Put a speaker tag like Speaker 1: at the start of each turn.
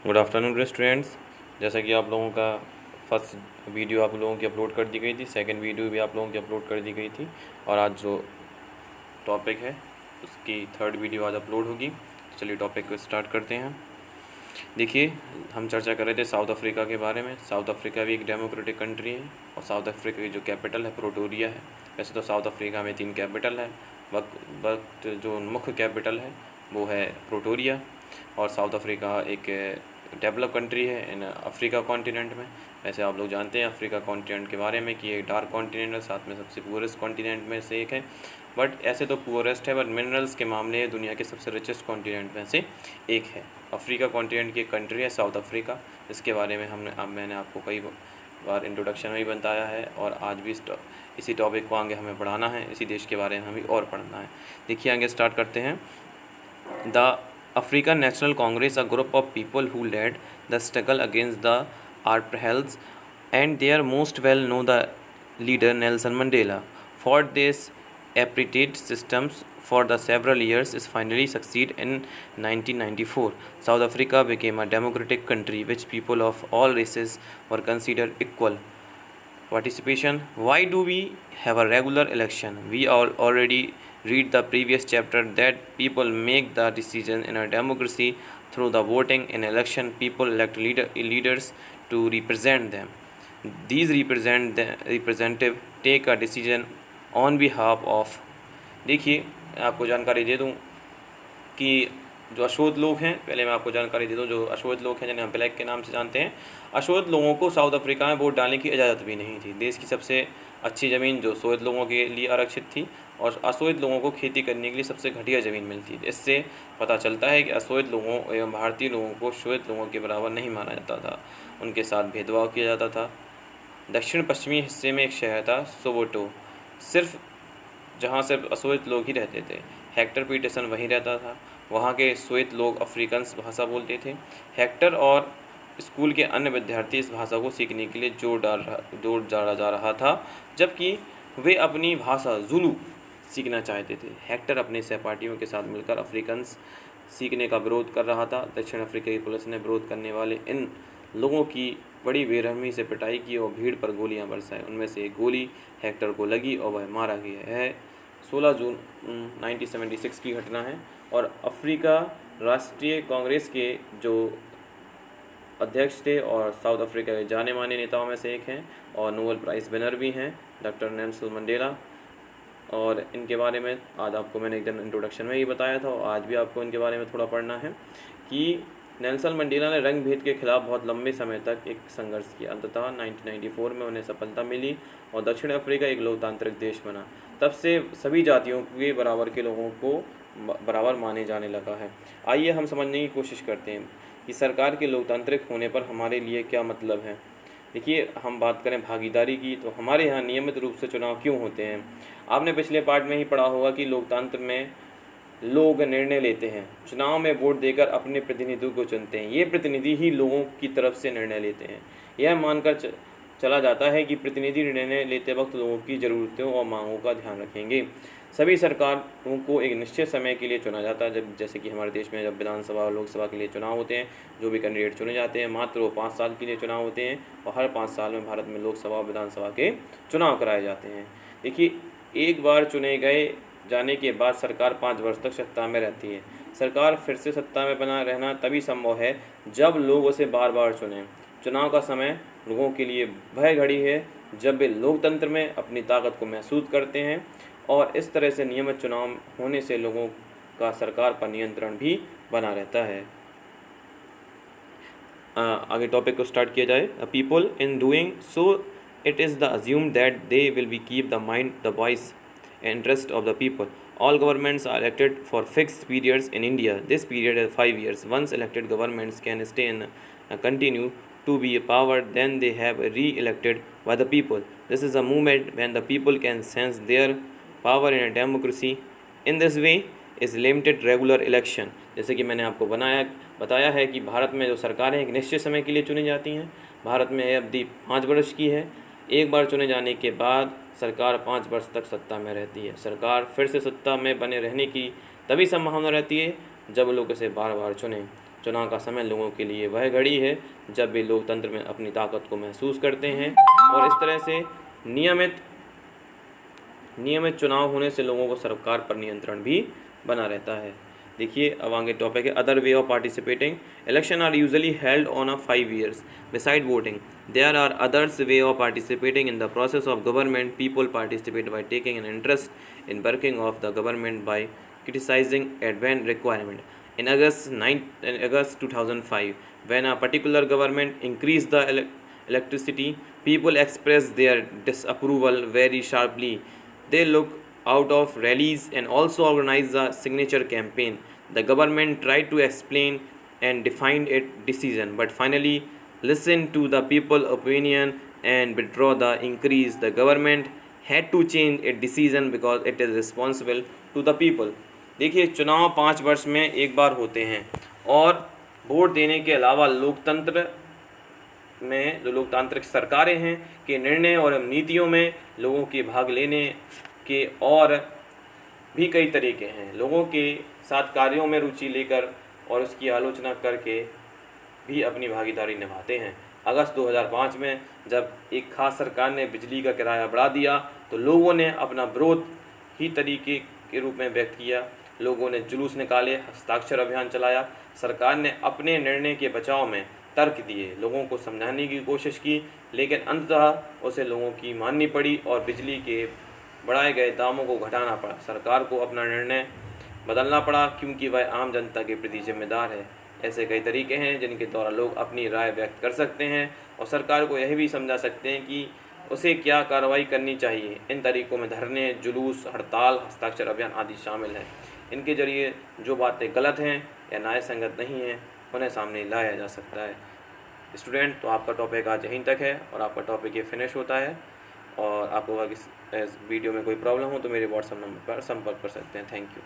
Speaker 1: Good afternoon students. जैसा कि आप लोगों का फर्स्ट वीडियो आप लोगों की अपलोड कर दी गई थी, सेकंड वीडियो भी आप लोगों की अपलोड कर दी गई थी और आज जो टॉपिक है उसकी थर्ड वीडियो आज अपलोड होगी। चलिए टॉपिक को स्टार्ट करते हैं। देखिए, हम चर्चा कर रहे थे साउथ अफ्रीका के बारे में। साउथ अफ्रीका भी एक डेमोक्रेटिक कंट्री है और साउथ अफ्रीका की जो कैपिटल है प्रोटोरिया है। वैसे तो साउथ अफ्रीका में 3 कैपिटल है, वक्त जो मुख्य कैपिटल है वो है प्रोटोरिया। और साउथ अफ्रीका एक डेवलप कंट्री है इन अफ्रीका कॉन्टिनेंट में। वैसे आप लोग जानते हैं अफ्रीका कॉन्टिनेंट के बारे में कि ये डार्क कॉन्टिनेंट है, साथ में सबसे पुअरेस्ट कॉन्टिनेंट में से एक है। बट ऐसे तो पुअरेस्ट है, बट मिनरल्स के मामले में दुनिया के सबसे रिचेस्ट कॉन्टिनेंट में से एक है। अफ्रीका कॉन्टिनेंट की एक कंट्री है साउथ अफ्रीका। इसके बारे में मैंने आपको कई बार इंट्रोडक्शन में भी बताया है और आज भी इसी टॉपिक को आगे हमें पढ़ाना है, इसी देश के बारे में हमें और पढ़ना है। देखिए आगे स्टार्ट करते हैं। The African National Congress, a group of people who led the struggle against the apartheid, and their most well known the leader Nelson Mandela fought this apartheid systems for the several years is finally succeed in 1994. South Africa became a democratic country which people of all races were considered equal participation. Why do we have a regular election? We all already read the previous chapter that people make the decision in a democracy through the voting. In election, people elect leaders to represent them. These representative take a decision on behalf of। देखिए, आपको जानकारी दे दूं कि जो अशोध लोग हैं, पहले मैं आपको जानकारी दे दूं, जो अशोध लोग हैं जिन्हें हम ब्लैक के नाम से जानते हैं, अशोध लोगों को साउथ अफ्रीका में वोट डालने की इजाज़त भी नहीं थी। देश की सबसे अच्छी ज़मीन जो शोध लोगों के लिए आरक्षित थी और अशोध लोगों को खेती करने के लिए सबसे घटिया ज़मीन मिलती थी। इससे पता चलता है कि अशोध लोगों एवं भारतीय लोगों को श्वेत लोगों के बराबर नहीं माना जाता था, उनके साथ भेदभाव किया जाता था। दक्षिण पश्चिमी हिस्से में एक शहर था सोवोटो, जहाँ सिर्फ अश्वेत लोग ही रहते थे। हेक्टर पीटरसन वहीं रहता था। वहाँ के श्वेत लोग अफ्रीकन्स भाषा बोलते थे। हेक्टर और स्कूल के अन्य विद्यार्थी इस भाषा को सीखने के लिए जोर डाला जा रहा था, जबकि वे अपनी भाषा जुलू सीखना चाहते थे। हेक्टर अपने सहपाठियों के साथ मिलकर अफ्रीकन्स सीखने का विरोध कर रहा था। दक्षिण अफ्रीका की पुलिस ने विरोध करने वाले इन लोगों की बड़ी बेरहमी से पिटाई की और भीड़ पर गोलियां बरसाई। उनमें से एक गोली हेक्टर को लगी और वह मारा गया। यह 16 जून 1976 की घटना है। और अफ्रीका राष्ट्रीय कांग्रेस के जो अध्यक्ष थे और साउथ अफ्रीका के जाने माने नेताओं में से एक हैं और नोबेल प्राइज़ विनर भी हैं, डॉक्टर नेल्सन मंडेला। और इनके बारे में आज आपको मैंने एकदम इंट्रोडक्शन में ही बताया था और आज भी आपको इनके बारे में थोड़ा पढ़ना है कि नेल्सन मंडेला ने रंग भेद के खिलाफ बहुत लंबे समय तक एक संघर्ष किया। अंततः 1994 में उन्हें सफलता मिली और दक्षिण अफ्रीका एक लोकतांत्रिक देश बना। तब से सभी जातियों के बराबर के लोगों को बराबर माने जाने लगा है। आइए हम समझने की कोशिश करते हैं कि सरकार के लोकतांत्रिक होने पर हमारे लिए क्या मतलब है। देखिए, हम बात करें भागीदारी की तो हमारे यहाँ नियमित रूप से चुनाव क्यों होते हैं। आपने पिछले पार्ट में ही पढ़ा होगा कि लोकतंत्र में लोग निर्णय लेते हैं, चुनाव में वोट देकर अपने प्रतिनिधियों को चुनते हैं। ये प्रतिनिधि ही लोगों की तरफ से निर्णय लेते हैं। यह मानकर चला जाता है कि प्रतिनिधि निर्णय लेते वक्त लोगों की ज़रूरतों और मांगों का ध्यान रखेंगे। सभी सरकारों को एक निश्चित समय के लिए चुना जाता है। जैसे कि हमारे देश में जब विधानसभा और लोकसभा के लिए चुनाव होते हैं, जो भी कैंडिडेट चुने जाते हैं मात्र वो 5 साल के लिए चुनाव होते हैं और हर 5 साल में भारत में लोकसभा और विधानसभा के चुनाव कराए जाते हैं। देखिए, एक बार चुने गए जाने के बाद सरकार 5 वर्ष तक सत्ता में रहती है। सरकार फिर से सत्ता में बना रहना तभी संभव है जब लोग उसे बार बार चुनें। चुनाव का समय लोगों के लिए वह घड़ी है जब वे लोकतंत्र में अपनी ताकत को महसूस करते हैं और इस तरह से नियमित चुनाव होने से लोगों का सरकार पर नियंत्रण भी बना रहता है। आगे टॉपिक को स्टार्ट किया जाए। People in doing so it is the assumed that they will be keep the mind, the voice, interest of the people. All governments are elected for fixed periods in India. This period is 5 years. Once elected, governments can stay and continue to be a power. Then they have re-elected by the people. This is a movement when the people can sense their power in a democracy. In this way is limited regular election. जैसे कि मैंने आपको बताया है कि भारत में जो सरकारें एक निश्चित समय के लिए चुनी जाती हैं। भारत में यह अवधि 5 वर्ष की है। एक बार चुने जाने के बाद सरकार 5 वर्ष तक सत्ता में रहती है। सरकार फिर से सत्ता में बने रहने की तभी संभावना रहती है जब लोग इसे बार बार चुनें। चुनाव का समय लोगों के लिए वह घड़ी है जब वे लोकतंत्र में अपनी ताकत को महसूस करते हैं, और इस तरह से नियमित चुनाव होने से लोगों को सरकार पर नियंत्रण भी बना रहता है। देखिए अब आगे टॉपिक है other way of participating. Election are usually held on a 5 years। Beside voting there are others way of participating in the process of government. People participate by taking an interest in working of the government by criticizing advent requirement. In August 2005, when a particular government increased the electricity, people expressed their disapproval very sharply. They looked out of rallies and also organized a signature campaign. The government tried to explain and define its decision, but finally listened to the people's opinion and withdraw the increase. The government had to change its decision because it is responsible to the people. देखिए चुनाव 5 वर्ष में एक बार होते हैं, और vote देने के अलावा लोकतंत्र में जो लोकतांत्रिक सरकारें हैं के निर्णय और नीतियों में लोगों के भाग लेने के और भी कई तरीके हैं। लोगों के साथ कार्यों में रुचि लेकर और उसकी आलोचना करके भी अपनी भागीदारी निभाते हैं। अगस्त 2005 में जब एक खास सरकार ने बिजली का किराया बढ़ा दिया तो लोगों ने अपना विरोध ही तरीके के रूप में व्यक्त किया। लोगों ने जुलूस निकाले, हस्ताक्षर अभियान चलाया। सरकार ने अपने निर्णय के बचाव में तर्क दिए, लोगों को समझाने की कोशिश की, लेकिन अंततः उसे लोगों की माननी पड़ी और बिजली के बढ़ाए गए दामों को घटाना पड़ा। सरकार को अपना निर्णय बदलना पड़ा क्योंकि वह आम जनता के प्रति जिम्मेदार है। ऐसे कई तरीके हैं जिनके द्वारा लोग अपनी राय व्यक्त कर सकते हैं और सरकार को यह भी समझा सकते हैं कि उसे क्या कार्रवाई करनी चाहिए। इन तरीकों में धरने, जुलूस, हड़ताल, हस्ताक्षर अभियान आदि शामिल हैं। इनके जरिए जो बातें गलत हैं या न्याय संगत नहीं हैं उन्हें सामने लाया जा सकता है। स्टूडेंट, तो आपका टॉपिक आज यहीं तक है और आपका टॉपिक ये फिनिश होता है। और आपको अगर इस वीडियो में कोई प्रॉब्लम हो तो मेरे व्हाट्सएप नंबर पर संपर्क कर सकते हैं। Thank you.